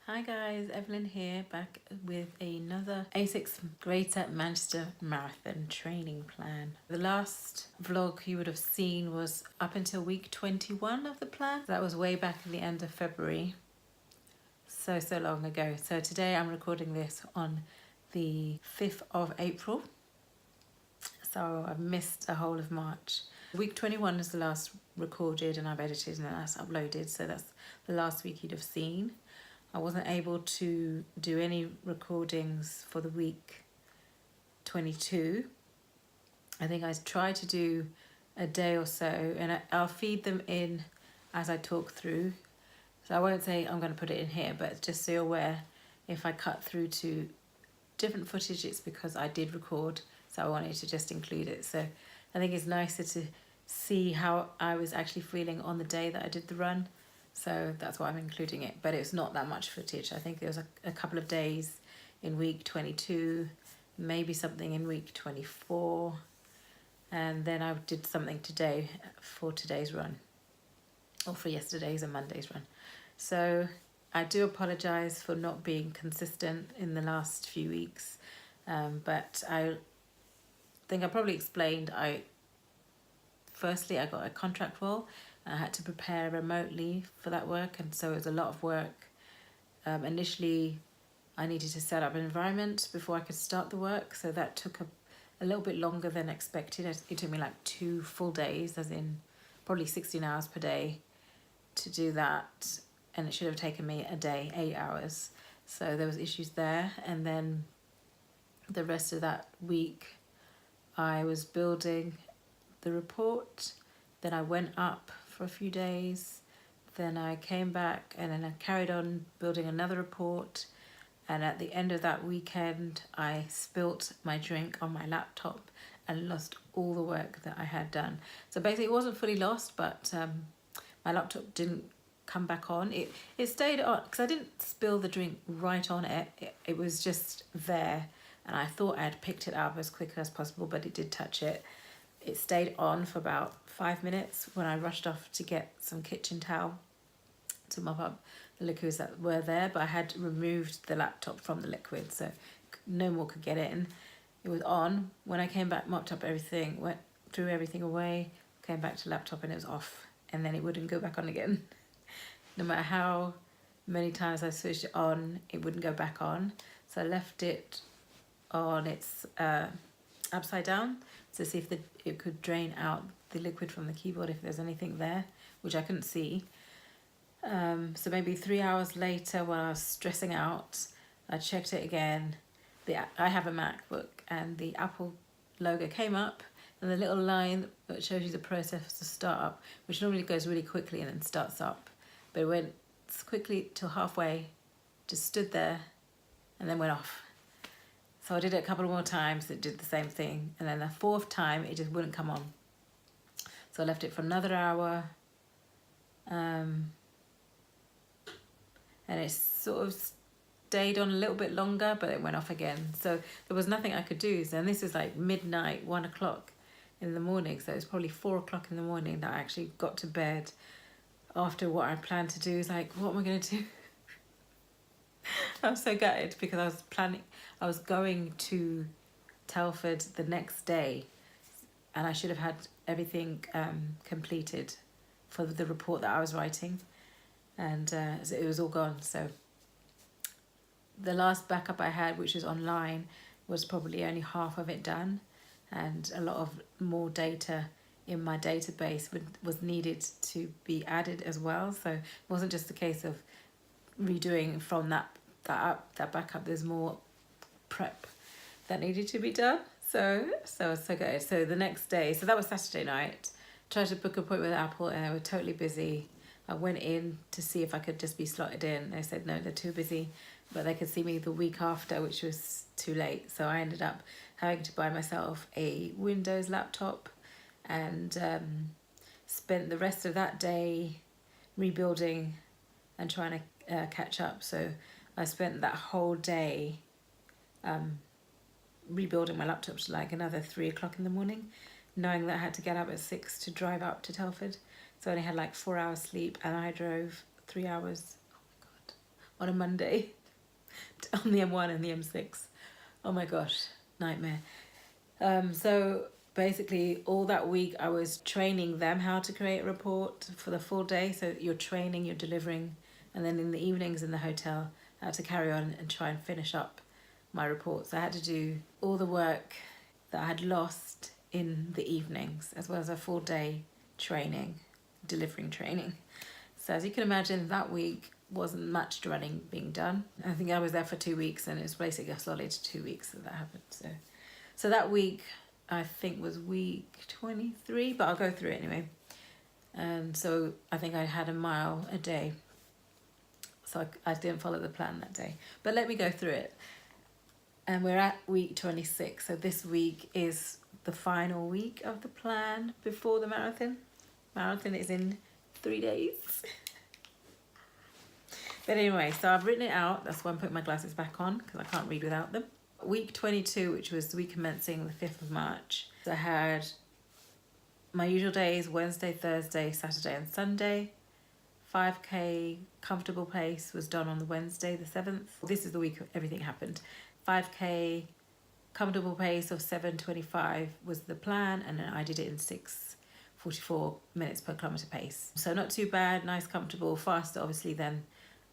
Hi guys, Evelyn here, back with another ASICS Greater Manchester Marathon training plan. The last vlog you would have seen was up until week 21 of the plan. That was way back in the end of February. So long ago. So today I'm recording this on the 5th of April. So I've missed a whole of March. Week 21 is the last recorded and I've edited and that's uploaded. So that's the last week you'd have seen. I wasn't able to do any recordings for the week 22. I think I tried to do a day or so and I'll feed them in as I talk through. So I won't say I'm going to put it in here, but just so you're aware, if I cut through to different footage, it's because I did record. So I wanted to just include it. So I think it's nicer to see how I was actually feeling on the day that I did the run. So that's why I'm including it, but it's not that much footage. I think there was a couple of days in week 22, maybe something in week 24, and then I did something today for today's run, or for yesterday's and Monday's run. So I do apologise for not being consistent in the last few weeks, but I think I probably explained, firstly I got a contract role. I had to prepare remotely for that work, and so it was a lot of work. Initially, I needed to set up an environment before I could start the work, so that took a little bit longer than expected. It took me like 2 full days, as in probably 16 hours per day to do that, and it should have taken me a day, 8 hours. So there was issues there, and then the rest of that week I was building the report. Then I went up for a few days, then I came back and then I carried on building another report, and at the end of that weekend I spilt my drink on my laptop and lost all the work that I had done. So basically it wasn't fully lost, but my laptop didn't come back on. It stayed on because I didn't spill the drink right on it. It was just there, and I thought I had picked it up as quick as possible, but it did touch it. It stayed on for about 5 minutes when I rushed off to get some kitchen towel to mop up the liquids that were there, but I had removed the laptop from the liquid, so no more could get in. It was on. When I came back, mopped up everything, threw everything away, came back to laptop and it was off, and then it wouldn't go back on again. No matter how many times I switched it on, it wouldn't go back on. So I left it on its upside down to see if it could drain out the liquid from the keyboard if there's anything there, which I couldn't see. So maybe 3 hours later, when I was stressing out, I checked it again. I have a MacBook, and the Apple logo came up, and the little line that shows you the process to start up, which normally goes really quickly and then starts up, but it went quickly till halfway, just stood there, and then went off. So I did it a couple more times, it did the same thing, and then the 4th time it just wouldn't come on. So I left it for another hour, and it sort of stayed on a little bit longer, but it went off again. So there was nothing I could do. So, and this is like midnight, 1 o'clock in the morning, so it's probably 4 o'clock in the morning that I actually got to bed after what I planned to do. It's like, what am I going to do? I'm so gutted because I was going to Telford the next day, and I should have had everything completed for the report that I was writing, and so it was all gone. So the last backup I had, which was online, was probably only half of it done, and a lot of more data in my database was needed to be added as well. So it wasn't just a case of redoing from that backup. There's more prep that needed to be done. So good. So the next day, so that was Saturday night, tried to book an appointment with Apple and they were totally busy. I went in to see if I could just be slotted in. They said no, they're too busy, but they could see me the week after, which was too late. So I ended up having to buy myself a Windows laptop, and spent the rest of that day rebuilding and trying to catch up. So I spent that whole day rebuilding my laptop to like another 3 o'clock in the morning, knowing that I had to get up at 6 to drive up to Telford. So I only had like 4 hours sleep, and I drove 3 hours. Oh my God. on a Monday on the M1 and the M6. Oh my gosh, nightmare. So basically all that week I was training them how to create a report for the full day. So you're training, you're delivering, and then in the evenings in the hotel I had to carry on and try and finish up my reports. I had to do all the work that I had lost in the evenings, as well as a full day training, delivering training. So as you can imagine, that week wasn't much running being done. I think I was there for 2 weeks, and it was basically a solid 2 weeks that happened. So that week I think was week 23, but I'll go through it anyway. And so I think I had a mile a day. So I didn't follow the plan that day. But let me go through it. And we're at week 26. So this week is the final week of the plan before the marathon. Marathon is in 3 days. But anyway, so I've written it out. That's why I'm putting my glasses back on, because I can't read without them. Week 22, which was the week commencing the 5th of March. So I had my usual days, Wednesday, Thursday, Saturday and Sunday. 5K comfortable pace was done on the Wednesday, the 7th. This is the week everything happened. 5K comfortable pace of 7:25 was the plan, and then I did it in 6:44 minutes per kilometre pace. So not too bad, nice, comfortable, faster obviously than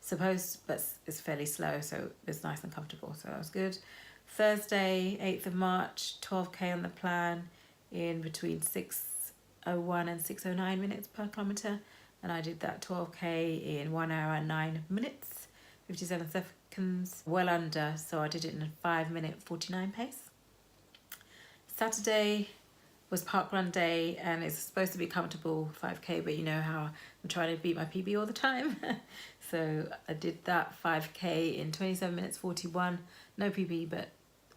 supposed, but it's fairly slow, so it's nice and comfortable, so that was good. Thursday, 8th of March, 12K on the plan in between 6:01 and 6:09 minutes per kilometre, and I did that 12K in 1 hour and 9 minutes, 57 seconds, well under, so I did it in a 5:49 pace. Saturday was parkrun day, and it's supposed to be comfortable 5K, but you know how I'm trying to beat my PB all the time. So I did that 5K in 27 minutes 41, no PB, but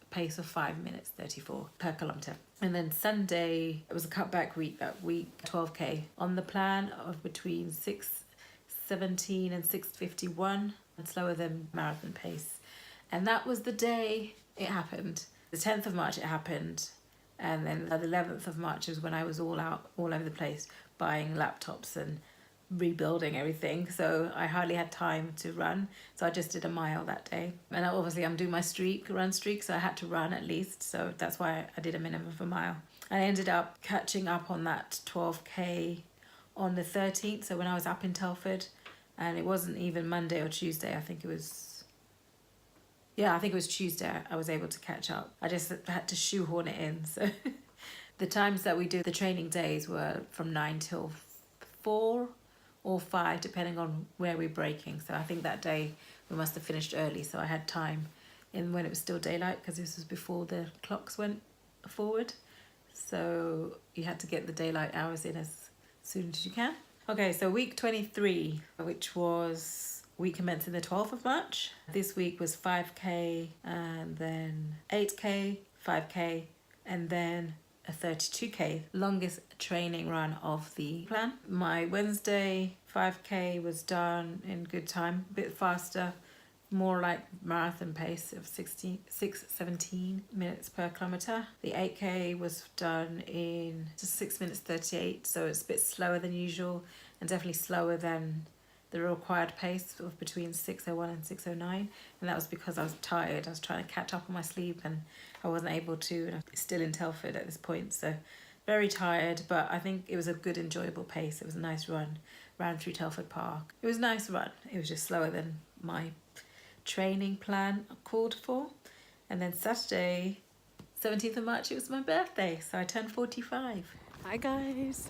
pace of 5 minutes 34 per kilometre. And then Sunday, it was a cutback week that week, 12K on the plan of between 6:17 and 6:51, and slower than marathon pace. And that was the day it happened. The 10th of March it happened, and then the 11th of March is when I was all out, all over the place, buying laptops and rebuilding everything, so I hardly had time to run, so I just did a mile that day. And obviously I'm doing my run streak, so I had to run at least, so that's why I did a minimum of a mile. I ended up catching up on that 12K on the 13th, so when I was up in Telford, and it wasn't even Monday or Tuesday, I think it was Tuesday, I was able to catch up. I just had to shoehorn it in, so the times that we do the training days were from 9 till 4 or 5, depending on where we're breaking. So I think that day we must have finished early, so I had time in when it was still daylight, because this was before the clocks went forward. So you had to get the daylight hours in as soon as you can. Okay, so week 23, which was week commencing the 12th of March. This week was 5K, and then 8K, 5K, and then a 32K, longest training run of the plan. My Wednesday 5K was done in good time, a bit faster, more like marathon pace of 6:17 minutes per kilometre. The 8K was done in just 6 minutes 38, so it's a bit slower than usual, and definitely slower than the required pace of between 6:01 and 6:09, and that was because I was tired. I was trying to catch up on my sleep, and I wasn't able to, and I'm still in Telford at this point, so very tired, but I think it was a good, enjoyable pace. It was a nice run, ran through Telford Park. It was a nice run. It was just slower than my training plan called for. And then Saturday, 17th of March, it was my birthday, so I turned 45. Hi guys,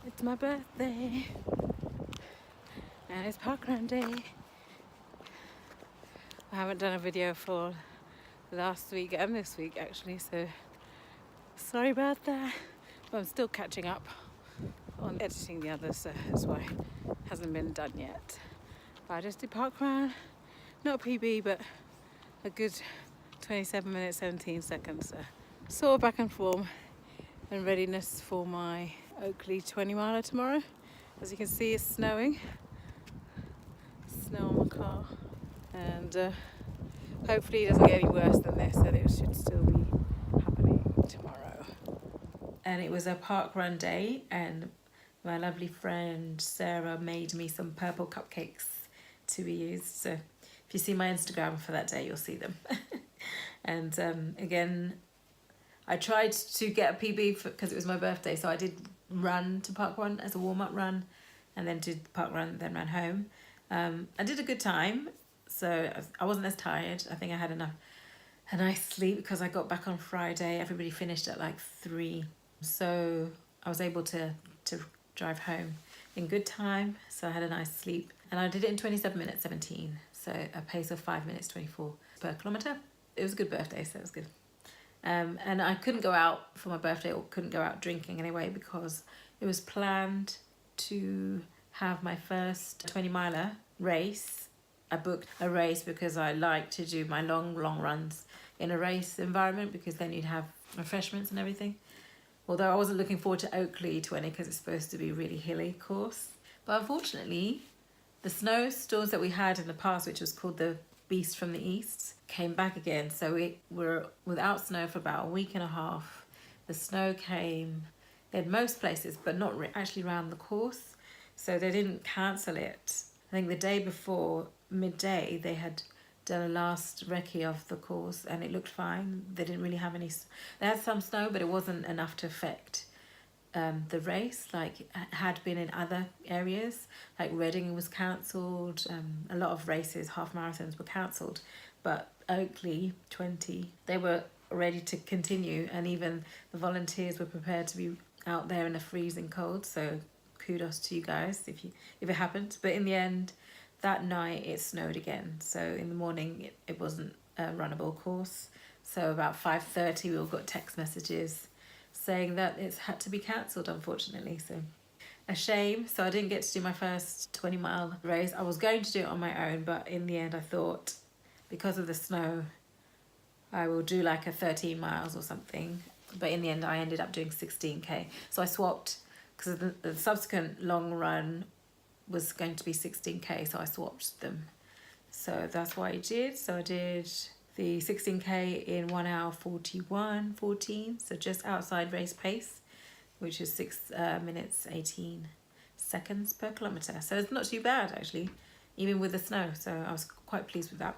it's my birthday, and it's parkrun day. I haven't done a video for last week and this week actually, so sorry about that, but I'm still catching up on editing the others, so that's why it hasn't been done yet. But I just did parkrun, not a PB, but a good 27 minutes 17 seconds, so sort of back in form and readiness for my Oakley 20 miler tomorrow. As you can see, it's snowing. Snow on my car, and hopefully it doesn't get any worse than this, and it should still be happening tomorrow. And it was a park run day, and my lovely friend Sarah made me some purple cupcakes to be used. So if you see my Instagram for that day, you'll see them. And again, I tried to get a PB because it was my birthday, so I did run to Park Run as a warm-up run, and then did Park Run, then ran home. I did a good time, so I wasn't as tired. I think I had a nice sleep because I got back on Friday. Everybody finished at like 3, so I was able to drive home in good time. So I had a nice sleep, and I did it in 27 minutes 17, so a pace of 5 minutes 24 per kilometre. It was a good birthday, so it was good. And I couldn't go out for my birthday, or couldn't go out drinking anyway, because it was planned to have my first 20-miler race. I booked a race because I like to do my long runs in a race environment, because then you'd have refreshments and everything. Although I wasn't looking forward to Oakley 20 because it's supposed to be a really hilly course. But unfortunately, the snowstorms that we had in the past, which was called the Beast from the East, came back again. So we were without snow for about a week and a half. The snow came in most places, but not actually around the course. So they didn't cancel it. I think the day before, midday, they had done a last recce of the course and it looked fine. They didn't really have any, they had some snow, but it wasn't enough to affect the race like it had been in other areas. Like Reading was cancelled, a lot of races, half marathons were cancelled, but Oakley 20, they were ready to continue, and even the volunteers were prepared to be out there in the freezing cold. So kudos to you guys if it happened. But in the end, that night it snowed again, so in the morning it wasn't a runnable course. So about 5:30 we all got text messages saying that it's had to be cancelled, unfortunately. So a shame. So I didn't get to do my first 20-mile race. I was going to do it on my own, but in the end I thought, because of the snow, I will do like a 13 miles or something. But in the end I ended up doing 16k. So I swapped, because the subsequent long run was going to be 16k, so I swapped them. So that's what I did. So I did the 16k in 1 hour 41:14, so just outside race pace, which is 6 minutes 18 seconds per kilometre. So it's not too bad actually, even with the snow. So I was quite pleased with that.